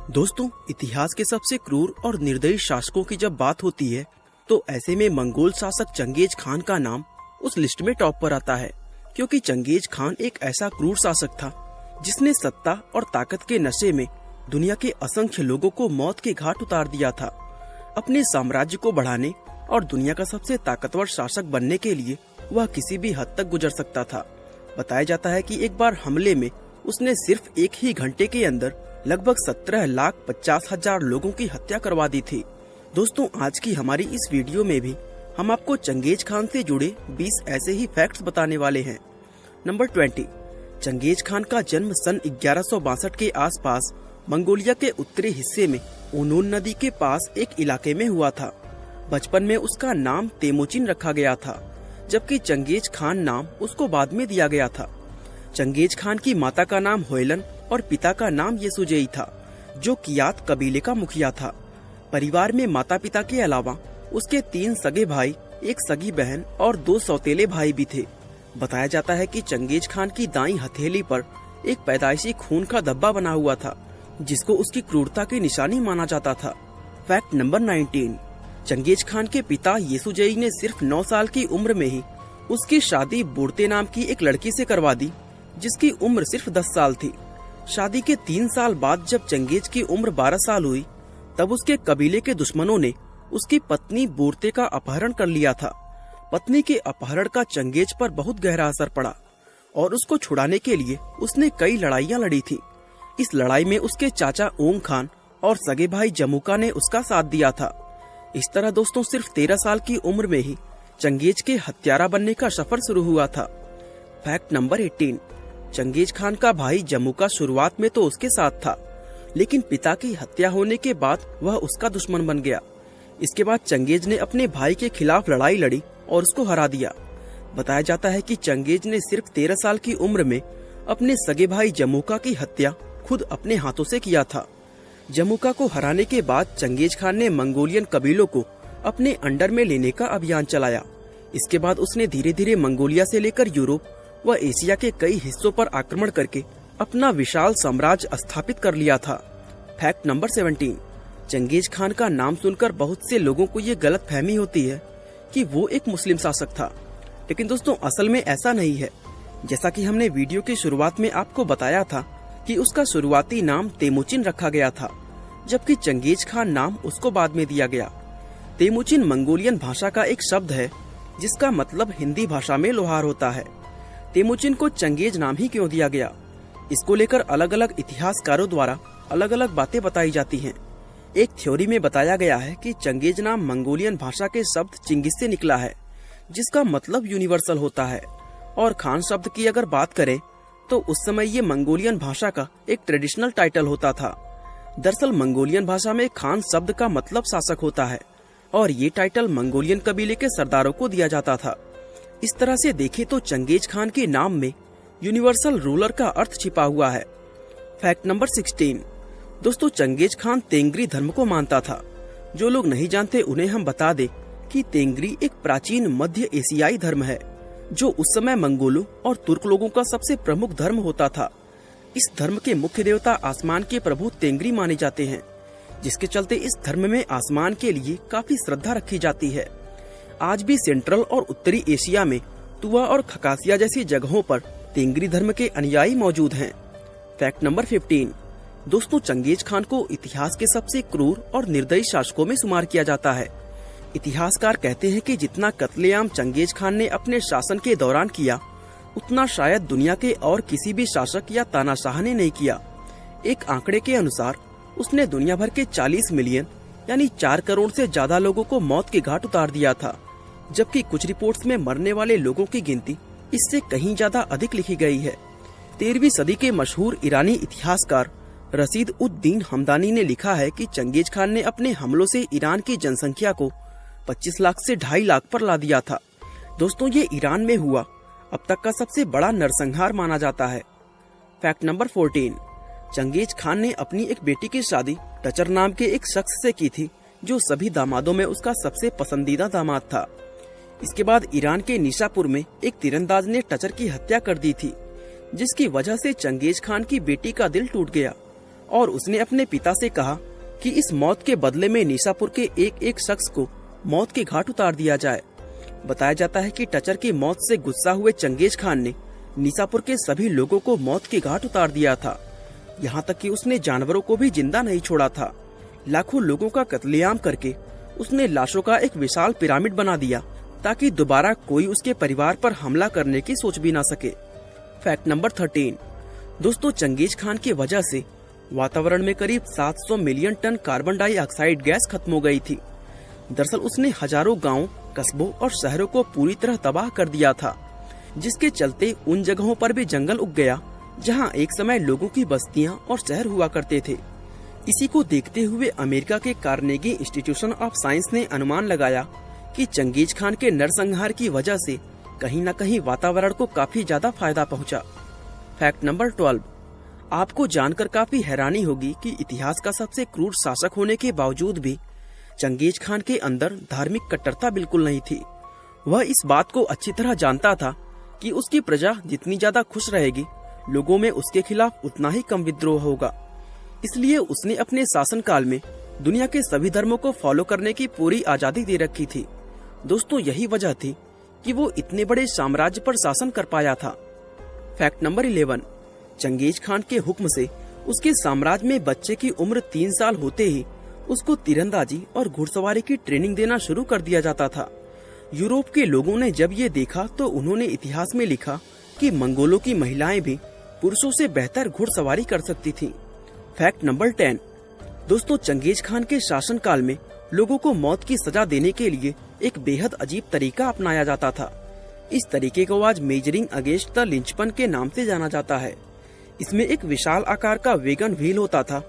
दोस्तों, इतिहास के सबसे क्रूर और निर्दयी शासकों की जब बात होती है तो ऐसे में मंगोल शासक चंगेज खान का नाम उस लिस्ट में टॉप पर आता है, क्योंकि चंगेज खान एक ऐसा क्रूर शासक था जिसने सत्ता और ताकत के नशे में दुनिया के असंख्य लोगों को मौत के घाट उतार दिया था। अपने साम्राज्य को बढ़ाने और दुनिया का सबसे ताकतवर शासक बनने के लिए वह किसी भी हद तक गुजर सकता था। बताया जाता है कि एक बार हमले में उसने सिर्फ एक ही घंटे के अंदर लगभग 17,50,000 लोगों की हत्या करवा दी थी। दोस्तों, आज की हमारी इस वीडियो में भी हम आपको चंगेज खान से जुड़े 20 ऐसे ही फैक्ट्स बताने वाले हैं। नंबर 20, चंगेज खान का जन्म सन 1162 के आसपास मंगोलिया के उत्तरी हिस्से में उनून नदी के पास एक इलाके में हुआ था। बचपन में उसका नाम तेमुचिन रखा गया था, जबकि चंगेज खान नाम उसको बाद में दिया गया था। चंगेज खान की माता का नाम होयलन और पिता का नाम येसुजेई था, जो कियात कबीले का मुखिया था। परिवार में माता पिता के अलावा उसके 3 सगे भाई, एक सगी बहन और 2 सौतेले भाई भी थे। बताया जाता है कि चंगेज खान की दाईं हथेली पर एक पैदाइशी खून का धब्बा बना हुआ था, जिसको उसकी क्रूरता की निशानी माना जाता था। फैक्ट नंबर 19, चंगेज खान के पिता येसुजेई ने सिर्फ 9 साल की उम्र में ही उसकी शादी बुर्ते नाम की एक लड़की से करवा दी, जिसकी उम्र सिर्फ 10 साल थी। शादी के 3 साल बाद जब चंगेज की उम्र 12 साल हुई, तब उसके कबीले के दुश्मनों ने उसकी पत्नी बुर्ते का अपहरण कर लिया था। पत्नी के अपहरण का चंगेज पर बहुत गहरा असर पड़ा और उसको छुड़ाने के लिए उसने कई लड़ाइयाँ लड़ी थी। इस लड़ाई में उसके चाचा ओंग खान और सगे भाई जमुका ने उसका साथ दिया था। इस तरह दोस्तों, सिर्फ 13 साल की उम्र में ही चंगेज के हत्यारा बनने का सफर शुरू हुआ था। फैक्ट नंबर 18, चंगेज खान का भाई जमुका शुरुआत में तो उसके साथ था, लेकिन पिता की हत्या होने के बाद वह उसका दुश्मन बन गया। इसके बाद चंगेज ने अपने भाई के खिलाफ लड़ाई लड़ी और उसको हरा दिया। बताया जाता है कि चंगेज ने सिर्फ 13 साल की उम्र में अपने सगे भाई जमुका की हत्या खुद अपने हाथों से किया था। जमुका को हराने के बाद चंगेज खान ने मंगोलियन कबीलों को अपने अंडर में लेने का अभियान चलाया। इसके बाद उसने धीरे धीरे मंगोलिया से लेकर यूरोप व एशिया के कई हिस्सों पर आक्रमण करके अपना विशाल साम्राज्य स्थापित कर लिया था। फैक्ट नंबर 17, चंगेज खान का नाम सुनकर बहुत से लोगों को ये गलत फहमी होती है कि वो एक मुस्लिम शासक था, लेकिन दोस्तों असल में ऐसा नहीं है। जैसा कि हमने वीडियो की शुरुआत में आपको बताया था कि उसका शुरुआती नाम तेमुचिन रखा गया था, जबकि चंगेज खान नाम उसको बाद में दिया गया। तेमुचिन मंगोलियन भाषा का एक शब्द है जिसका मतलब हिंदी भाषा में लोहार होता है। तेमुचिन को चंगेज नाम ही क्यों दिया गया, इसको लेकर अलग अलग इतिहासकारों द्वारा अलग अलग बातें बताई जाती हैं। एक थ्योरी में बताया गया है कि चंगेज नाम मंगोलियन भाषा के शब्द चिंगिस से निकला है, जिसका मतलब यूनिवर्सल होता है। और खान शब्द की अगर बात करें तो उस समय ये मंगोलियन भाषा का एक ट्रेडिशनल टाइटल होता था। दरअसल मंगोलियन भाषा में खान शब्द का मतलब शासक होता है और ये टाइटल मंगोलियन कबीले के सरदारों को दिया जाता था। इस तरह से देखें तो चंगेज खान के नाम में यूनिवर्सल रूलर का अर्थ छिपा हुआ है। फैक्ट नंबर 16, दोस्तों चंगेज खान तेंगरी धर्म को मानता था। जो लोग नहीं जानते उन्हें हम बता दें कि तेंगरी एक प्राचीन मध्य एशियाई धर्म है, जो उस समय मंगोलों और तुर्क लोगों का सबसे प्रमुख धर्म होता था। इस धर्म के मुख्य देवता आसमान के प्रभु तेंगरी माने जाते हैं, जिसके चलते इस धर्म में आसमान के लिए काफी श्रद्धा रखी जाती है। आज भी सेंट्रल और उत्तरी एशिया में तुवा और खकासिया जैसी जगहों पर तेंगरी धर्म के अनुयायी मौजूद हैं। फैक्ट नंबर 15, दोस्तों चंगेज खान को इतिहास के सबसे क्रूर और निर्दयी शासकों में शुमार किया जाता है। इतिहासकार कहते हैं कि जितना कत्लेआम चंगेज खान ने अपने शासन के दौरान किया, उतना शायद दुनिया के और किसी भी शासक या तानाशाह ने नहीं किया। एक आंकड़े के अनुसार उसने दुनिया भर के 40 मिलियन यानी 4 करोड़ से ज्यादा लोगों को मौत के घाट उतार दिया था, जबकि कुछ रिपोर्ट्स में मरने वाले लोगों की गिनती इससे कहीं ज्यादा अधिक लिखी गई है। 13वीं सदी के मशहूर ईरानी इतिहासकार रशीद उद दीन हमदानी ने लिखा है कि चंगेज खान ने अपने हमलों से ईरान की जनसंख्या को 25 लाख से 2.5 लाख पर ला दिया था। दोस्तों ये ईरान में हुआ अब तक का सबसे बड़ा नरसंहार माना जाता है। फैक्ट नंबर 14, चंगेज खान ने अपनी एक बेटी की शादी टचर नाम के एक शख्स से की थी, जो सभी दामादों में उसका सबसे पसंदीदा दामाद था। इसके बाद ईरान के निशापुर में एक तीरंदाज ने टचर की हत्या कर दी थी, जिसकी वजह से चंगेज खान की बेटी का दिल टूट गया और उसने अपने पिता से कहा कि इस मौत के बदले में निशापुर के एक एक शख्स को मौत के घाट उतार दिया जाए। बताया जाता है कि टचर की मौत से गुस्सा हुए चंगेज खान ने निशापुर के सभी लोगों को मौत के घाट उतार दिया था। यहाँ तक कि उसने जानवरों को भी जिंदा नहीं छोड़ा था। लाखों लोगों का कत्लेआम करके उसने लाशों का एक विशाल पिरामिड बना दिया ताकि दोबारा कोई उसके परिवार पर हमला करने की सोच भी ना सके। Fact number 13। दोस्तों, चंगेज खान की वजह से वातावरण में करीब 700 million tonne carbon dioxide gas खत्म हो गई थी। दरअसल उसने हजारों गांवों, कस्बों और शहरों को पूरी तरह तबाह कर दिया था, जिसके चलते उन जगहों पर भी जंगल उग गया जहां एक समय लोगों की बस्तियां और शहर हुआ करते थे। इसी को देखते हुए अमेरिका के कार्नेगी इंस्टीट्यूशन ऑफ साइंस ने अनुमान लगाया कि चंगेज खान के नरसंहार की वजह से कहीं न कहीं वातावरण को काफी ज्यादा फायदा पहुंचा। Fact number 12। आपको जानकर काफी हैरानी होगी कि इतिहास का सबसे क्रूर शासक होने के बावजूद भी चंगेज खान के अंदर धार्मिक कट्टरता बिल्कुल नहीं थी। वह इस बात को अच्छी तरह जानता था कि उसकी प्रजा जितनी ज्यादा खुश रहेगी, लोगों में उसके खिलाफ उतना ही कम विद्रोह होगा। इसलिए उसने अपने शासनकाल में दुनिया के सभी धर्मों को फॉलो करने की पूरी आजादी दे रखी थी। दोस्तों, यही वजह थी कि वो इतने बड़े साम्राज्य पर शासन कर पाया था। Fact number 11। चंगेज खान के हुक्म से उसके साम्राज्य में बच्चे की उम्र 3 साल होते ही उसको तीरंदाजी और घुड़सवारी की ट्रेनिंग देना शुरू कर दिया जाता था। यूरोप के लोगों ने जब ये देखा तो उन्होंने इतिहास में लिखा कि मंगोलों की महिलाएं भी पुरुषों से बेहतर घुड़सवारी कर सकती थीं। Fact number 10। दोस्तों, चंगेज खान के शासनकाल में लोगों को मौत की सजा देने के लिए एक बेहद अजीब तरीका अपनाया जाता था। इस तरीके को आज मेजरिंग अगेंस्ट द लिंचपन के नाम से जाना जाता है। इसमें एक विशाल आकार का वेगन व्हील होता था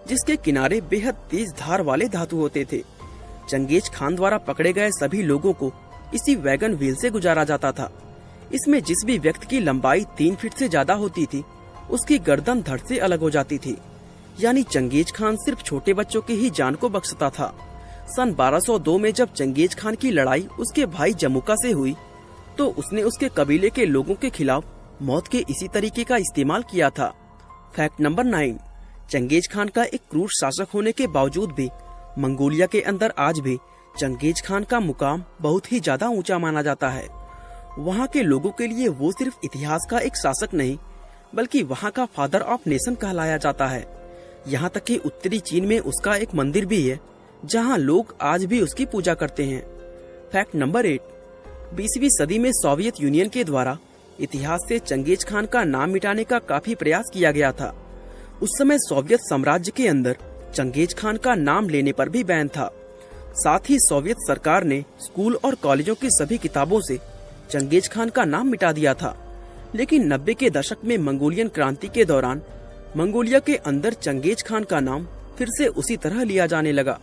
जिसके किनारे बेहद तेज धार वाले धातु होते थे। चंगेज खान द्वारा पकड़े गए सभी लोगों को इसी वैगन व्हील से गुजारा जाता था। इसमें जिस भी व्यक्ति की लंबाई 3 फीट से ज्यादा होती थी, उसकी गर्दन धड़ से अलग हो जाती थी। यानी चंगेज खान सिर्फ छोटे बच्चों की ही जान को बख्शता था। सन 1202 में जब चंगेज खान की लड़ाई उसके भाई जमुका से हुई तो उसने उसके कबीले के लोगों के खिलाफ मौत के इसी तरीके का इस्तेमाल किया था। Fact number 9। चंगेज खान का एक क्रूर शासक होने के बावजूद भी मंगोलिया के अंदर आज भी चंगेज खान का मुकाम बहुत ही ज्यादा ऊंचा माना जाता है। वहाँ के लोगों के लिए वो सिर्फ इतिहास का एक शासक नहीं बल्कि वहाँ का फादर ऑफ नेशन कहलाया जाता है। यहाँ तक कि उत्तरी चीन में उसका एक मंदिर भी है जहाँ लोग आज भी उसकी पूजा करते हैं। Fact number 8। 20वीं सदी में सोवियत यूनियन के द्वारा इतिहास से चंगेज खान का नाम मिटाने का काफी प्रयास किया गया था। उस समय सोवियत साम्राज्य के अंदर चंगेज खान का नाम लेने पर भी बैन था। साथ ही सोवियत सरकार ने स्कूल और कॉलेजों की सभी किताबों से चंगेज खान का नाम मिटा दिया था। लेकिन 90 के दशक में मंगोलियन क्रांति के दौरान मंगोलिया के अंदर चंगेज खान का नाम फिर से उसी तरह लिया जाने लगा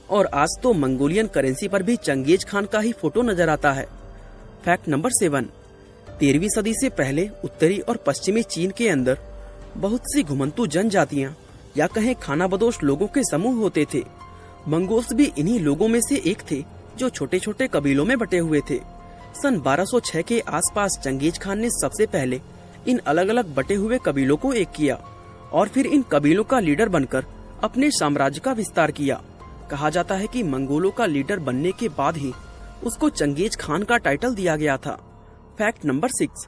और आज तो मंगोलियन करेंसी पर भी चंगेज खान का ही फोटो नजर आता है। Fact number 7। 13वीं सदी से पहले उत्तरी और पश्चिमी चीन के अंदर बहुत सी घुमंतू जनजातियां या कहें खानाबदोश लोगों के समूह होते थे। मंगोल्स भी इन्हीं लोगों में से एक थे जो छोटे छोटे कबीलों में बटे हुए थे। सन 1206 के आसपास चंगेज खान ने सबसे पहले इन अलग अलग बटे हुए कबीलों को एक किया और फिर इन कबीलों का लीडर बनकर अपने साम्राज्य का विस्तार किया। कहा जाता है कि मंगोलों का लीडर बनने के बाद ही उसको चंगेज खान का टाइटल दिया गया था। Fact number 6।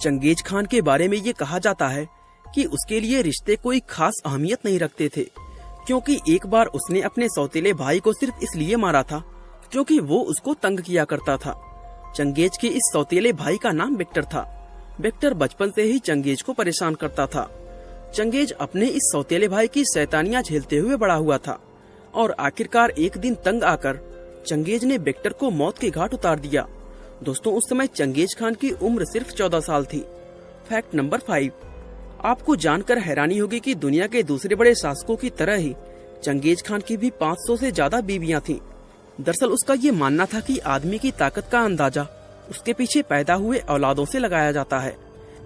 चंगेज खान के बारे में ये कहा जाता है कि उसके लिए रिश्ते कोई खास अहमियत नहीं रखते थे, क्योंकि एक बार उसने अपने सौतेले भाई को सिर्फ इसलिए मारा था क्योंकि वो उसको तंग किया करता था। चंगेज के इस सौतेले भाई का नाम विक्टर था। विक्टर बचपन से ही चंगेज को परेशान करता था। चंगेज अपने इस सौतेले भाई की शैतानियां झेलते हुए बड़ा हुआ था और आखिरकार एक दिन तंग आकर चंगेज ने विक्टर को मौत के घाट उतार दिया। दोस्तों, उस समय चंगेज खान की उम्र सिर्फ 14 साल थी। Fact number 5। आपको जानकर हैरानी होगी कि दुनिया के दूसरे बड़े शासकों की तरह ही चंगेज खान की भी 500 से ज्यादा बीवियां थीं। दरअसल उसका ये मानना था कि आदमी की ताकत का अंदाजा उसके पीछे पैदा हुए औलादों से लगाया जाता है।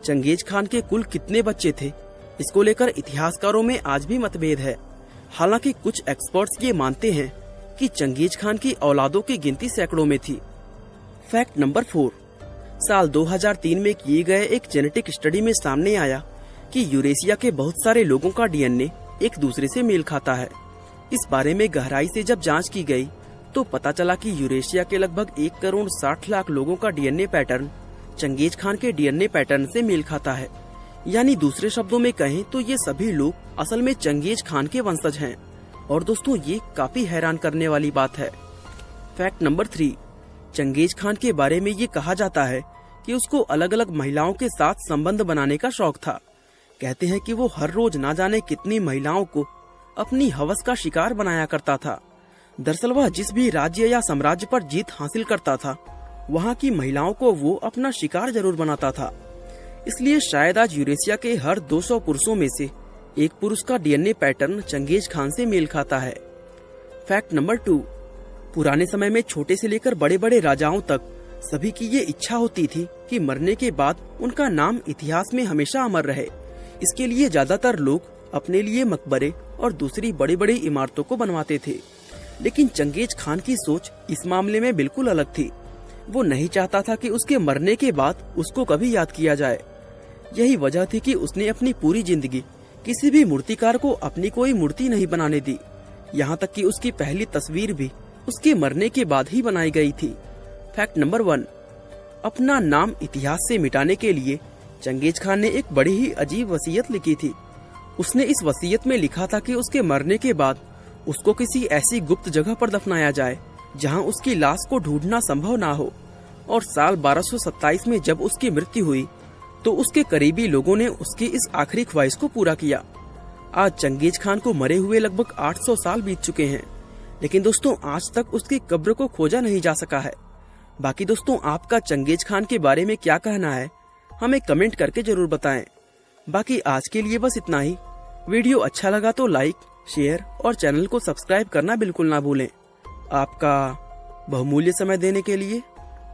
चंगेज खान के कुल कितने बच्चे थे, इसको लेकर इतिहासकारों में आज भी मतभेद है। हालांकि कुछ एक्सपर्ट्स ये मानते हैं कि चंगेज खान की औलादों की गिनती सैकड़ों में थी। Fact number 4। साल 2003 में किए गए एक जेनेटिक स्टडी में सामने आया कि यूरेशिया के बहुत सारे लोगों का डीएनए एक दूसरे से मेल खाता है। इस बारे में गहराई से जब जांच की गई तो पता चला कि यूरेशिया के लगभग 1,60,00,000 लोगों का डीएनए पैटर्न चंगेज खान के डीएनए पैटर्न से मेल खाता है। यानी दूसरे शब्दों में कहें तो ये सभी लोग असल में चंगेज खान के वंशज हैं। और दोस्तों, ये काफी हैरान करने वाली बात है। फैक्ट नंबर 3, चंगेज खान के बारे में ये कहा जाता है कि उसको अलग अलग महिलाओं के साथ संबंध बनाने का शौक था। कहते हैं कि वो हर रोज ना जाने कितनी महिलाओं को अपनी हवस का शिकार बनाया करता था। दरअसल वह जिस भी राज्य या साम्राज्य पर जीत हासिल करता था, वहाँ की महिलाओं को वो अपना शिकार जरूर बनाता था। इसलिए शायद आज यूरेशिया के हर 200 पुरुषों में से एक पुरुष का डीएनए पैटर्न चंगेज खान से मेल खाता है। फैक्ट नंबर 2, पुराने समय में छोटे से लेकर बड़े बड़े राजाओं तक सभी की ये इच्छा होती थी कि मरने के बाद उनका नाम इतिहास में हमेशा अमर रहे। इसके लिए ज्यादातर लोग अपने लिए मकबरे और दूसरी बड़ी बड़ी इमारतों को बनवाते थे। लेकिन चंगेज खान की सोच इस मामले में बिल्कुल अलग थी। वो नहीं चाहता था कि उसके मरने के बाद उसको कभी याद किया जाए। यही वजह थी कि उसने अपनी पूरी जिंदगी किसी भी मूर्तिकार को अपनी कोई मूर्ति नहीं बनाने दी। यहाँ तक कि उसकी पहली तस्वीर भी उसके मरने के बाद ही बनाई गई थी। फैक्ट नंबर 1, अपना नाम इतिहास से मिटाने के लिए चंगेज खान ने एक बड़ी ही अजीब वसीयत लिखी थी। उसने इस वसीयत में लिखा था कि उसके मरने के बाद उसको किसी ऐसी गुप्त जगह पर दफनाया जाए जहां उसकी लाश को ढूंढना संभव ना हो। और साल 1227 में जब उसकी मृत्यु हुई तो उसके करीबी लोगों ने उसकी इस आखिरी ख्वाहिश को पूरा किया। आज चंगेज खान को मरे हुए लगभग 800 साल बीत चुके हैं, लेकिन दोस्तों आज तक उसकी कब्र को खोजा नहीं जा सका है। बाकी दोस्तों, आपका चंगेज खान के बारे में क्या कहना है, हमें कमेंट करके जरूर बताएं। बाकी आज के लिए बस इतना ही। वीडियो अच्छा लगा तो लाइक, शेयर और चैनल को सब्सक्राइब करना बिल्कुल ना भूलें। आपका बहुमूल्य समय देने के लिए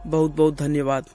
बहुत बहुत धन्यवाद।